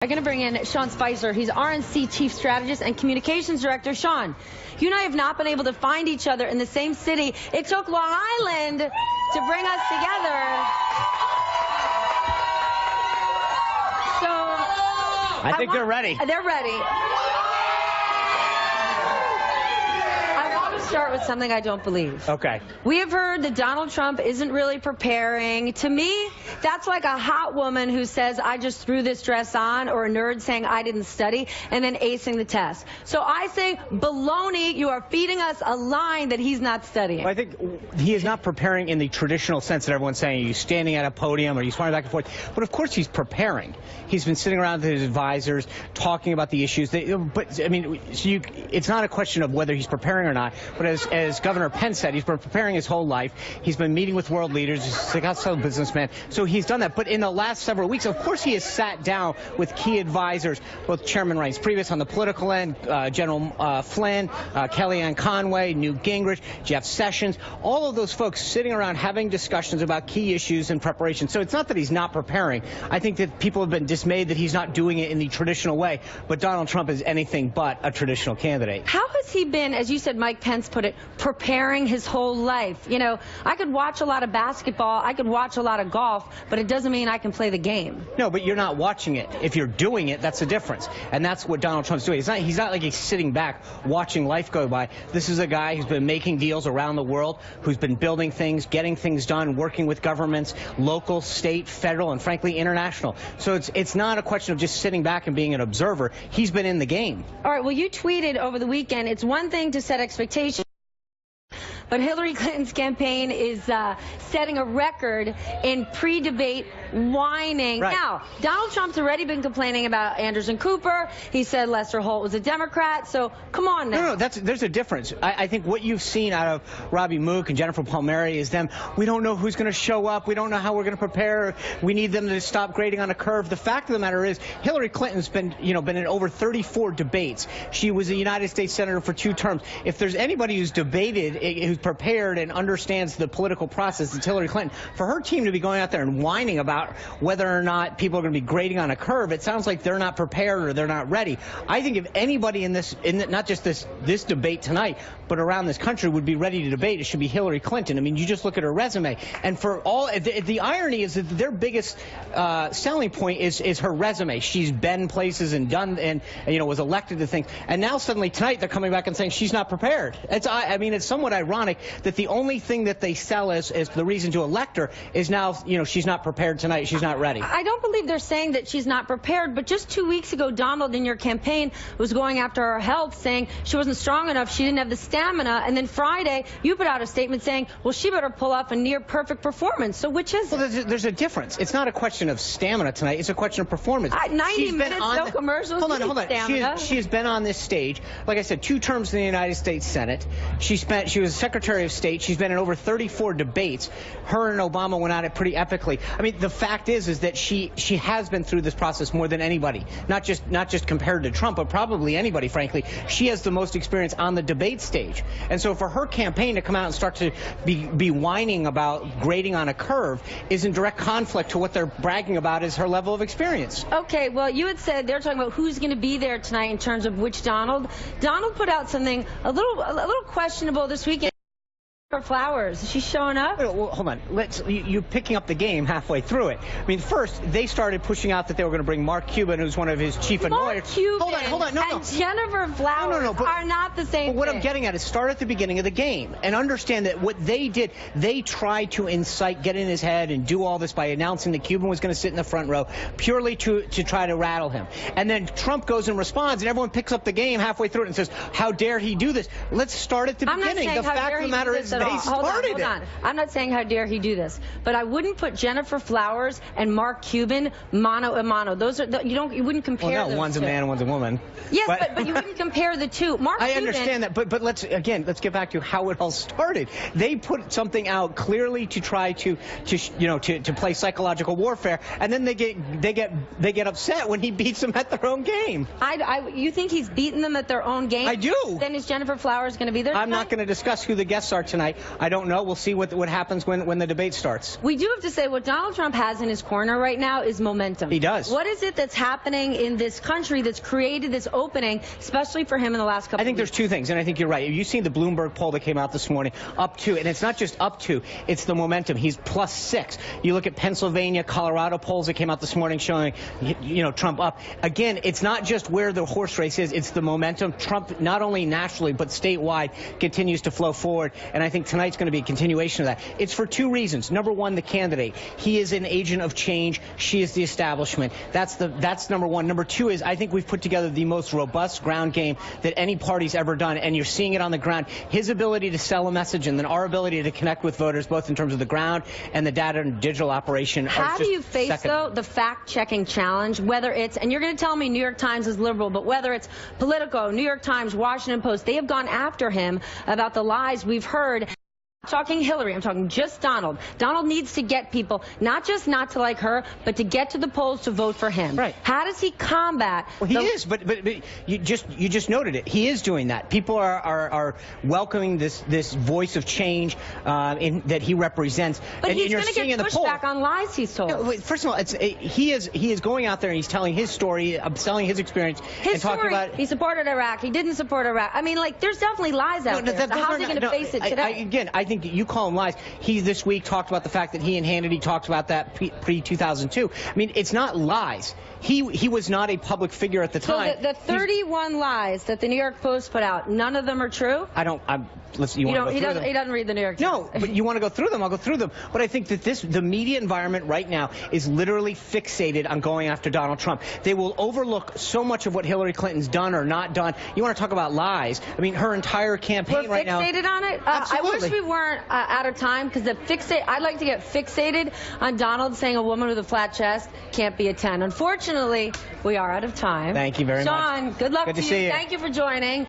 I'm going to bring in Sean Spicer. He's RNC Chief Strategist and Communications Director. Sean, you and I have not been able to find each other in the same city. It took Long Island to bring us together. So I think they're ready. They're ready. I want to start with something I don't believe. Okay. We have heard that Donald Trump isn't really preparing. To me, that's like a hot woman who says, I just threw this dress on, or a nerd saying I didn't study, and then acing the test. So I say, baloney, you are feeding us a line that he's not studying. Well, I think he is not preparing in the traditional sense that everyone's saying he's standing at a podium or he's flying back and forth. But of course he's preparing. He's been sitting around with his advisors, talking about the issues. But, I mean, it's not a question of whether he's preparing or not. But as Governor Pence said, he's been preparing his whole life. He's been meeting with world leaders. He's a successful businessman. So he's done that. But in the last several weeks, of course, he has sat down with key advisors, both Chairman Reince Priebus on the political end, General Flynn, Kellyanne Conway, Newt Gingrich, Jeff Sessions, all of those folks sitting around having discussions about key issues in preparation. So it's not that he's not preparing. I think that people have been dismayed that he's not doing it in the traditional way. But Donald Trump is anything but a traditional candidate. How has he been, as you said, Mike Pence put it, preparing his whole life? You know, I could watch a lot of basketball, I could watch a lot of golf, but it doesn't mean I can play the game. No, but you're not watching it. If you're doing it, that's the difference. And that's what Donald Trump's doing. He's not like he's sitting back watching life go by. This is a guy who's been making deals around the world, who's been building things, getting things done, working with governments, local, state, federal, and frankly, international. So it's not a question of just sitting back and being an observer. He's been in the game. All right, well, you tweeted over the weekend, it's one thing to set expectations, but Hillary Clinton's campaign is setting a record in pre-debate whining. Right. Now, Donald Trump's already been complaining about Anderson Cooper. He said Lester Holt was a Democrat. So come on now. No, there's a difference. I think what you've seen out of Robbie Mook and Jennifer Palmieri is them, we don't know who's going to show up. We don't know how we're going to prepare. We need them to stop grading on a curve. The fact of the matter is Hillary Clinton's been in over 34 debates. She was a United States Senator for 2 terms. If there's anybody who's debated, who's prepared and understands the political process, it's Hillary Clinton. For her team to be going out there and whining about whether or not people are going to be grading on a curve, it sounds like they're not prepared or they're not ready. I think if anybody not just this debate tonight, but around this country would be ready to debate, it should be Hillary Clinton. I mean, you just look at her resume. And for all, the irony is that their biggest selling point is her resume. She's been places and done and was elected to things. And now suddenly tonight they're coming back and saying she's not prepared. I mean, it's somewhat ironic that the only thing that they sell as the reason to elect her is now, she's not prepared tonight, she's not ready. I don't believe they're saying that she's not prepared, but just 2 weeks ago, Donald, in your campaign, was going after her health, saying she wasn't strong enough, she didn't have the stamina, and then Friday, you put out a statement saying, well, she better pull off a near-perfect performance. So which is it? Well, there's a difference. It's not a question of stamina tonight, it's a question of performance. 90 minutes, no commercials, hold on. She has been on this stage, like I said, 2 terms in the United States Senate. She was Secretary of State. She's been in over 34 debates. Her and Obama went at it pretty epically. I mean, the fact is that she has been through this process more than anybody. Not just compared to Trump, but probably anybody, frankly. She has the most experience on the debate stage. And so for her campaign to come out and start to be whining about grading on a curve is in direct conflict to what they're bragging about is her level of experience. Okay, well, you had said they're talking about who's going to be there tonight in terms of which Donald. Donald put out something a little questionable this weekend. For Flowers, is she showing up? Well, hold on. You're picking up the game halfway through it. I mean, first they started pushing out that they were going to bring Mark Cuban, who's one of his chief annoyers. Mark Cuban hold on, no. And Jennifer Flowers are not the same. But what thing. I'm getting at is start at the beginning of the game and understand that what they did, they tried to incite, get in his head, and do all this by announcing that Cuban was going to sit in the front row purely to try to rattle him. And then Trump goes and responds, and everyone picks up the game halfway through it and says, "How dare he do this?" Let's start at the beginning. The fact of the matter is, they started it. Hold on. I'm not saying how dare he do this, but I wouldn't put Jennifer Flowers and Mark Cuban mano a mano. Those are you wouldn't compare. Well, no, one's a man and one's a woman. Yes, but you wouldn't compare the two. I understand that, but let's get back to how it all started. They put something out clearly to try to play psychological warfare, and then they get upset when he beats them at their own game. You think he's beaten them at their own game? I do. Then is Jennifer Flowers going to be there tonight? I'm not going to discuss who the guests are tonight. tonight. I don't know. We'll see what happens when the debate starts. We do have to say what Donald Trump has in his corner right now is momentum. He does. What is it that's happening in this country that's created this opening, especially for him in the last couple of weeks? I think there's two things, and I think you're right. You've seen the Bloomberg poll that came out this morning, up to, and it's not just up to, it's the momentum. He's +6. You look at Pennsylvania, Colorado polls that came out this morning showing, Trump up. Again, it's not just where the horse race is, it's the momentum. Trump, not only nationally, but statewide, continues to flow forward, and I think tonight's going to be a continuation of that. It's for two reasons. Number one, the candidate. He is an agent of change. She is the establishment. That's number one. Number two is I think we've put together the most robust ground game that any party's ever done, and you're seeing it on the ground. His ability to sell a message and then our ability to connect with voters, both in terms of the ground and the data and digital operation. How do you face, though, the fact-checking challenge, whether it's, and you're going to tell me New York Times is liberal, but whether it's Politico, New York Times, Washington Post, they have gone after him about the lies we've heard. I'm talking Hillary, I'm talking just Donald. Donald needs to get people, not just not to like her, but to get to the polls to vote for him. Right. How does he combat? Well, he is, but you just noted it. He is doing that. People are welcoming this voice of change that he represents. But and he's you're going to seeing get in the poll, pushback on lies he's told. First of all, he is going out there and he's telling his story, selling his experience, and talking about. He supported Iraq. He didn't support Iraq. I mean, like, there's definitely lies out there. So how's he going to face it today? I think you call them lies. He this week talked about the fact that he and Hannity talked about that pre-2002. I mean, it's not lies. He was not a public figure at the time. So the 31 lies that the New York Post put out, none of them are true? Listen, he doesn't read the New York Times. No, but you want to go through them, I'll go through them. But I think that the media environment right now is literally fixated on going after Donald Trump. They will overlook so much of what Hillary Clinton's done or not done. You want to talk about lies? I mean, her entire campaign right now. We're fixated on it? Absolutely. I wish we weren't out of time, because I'd like to get fixated on Donald saying a woman with a flat chest can't be a 10. Unfortunately, we are out of time. Thank you very much. Sean, good luck to you. See you. Thank you for joining.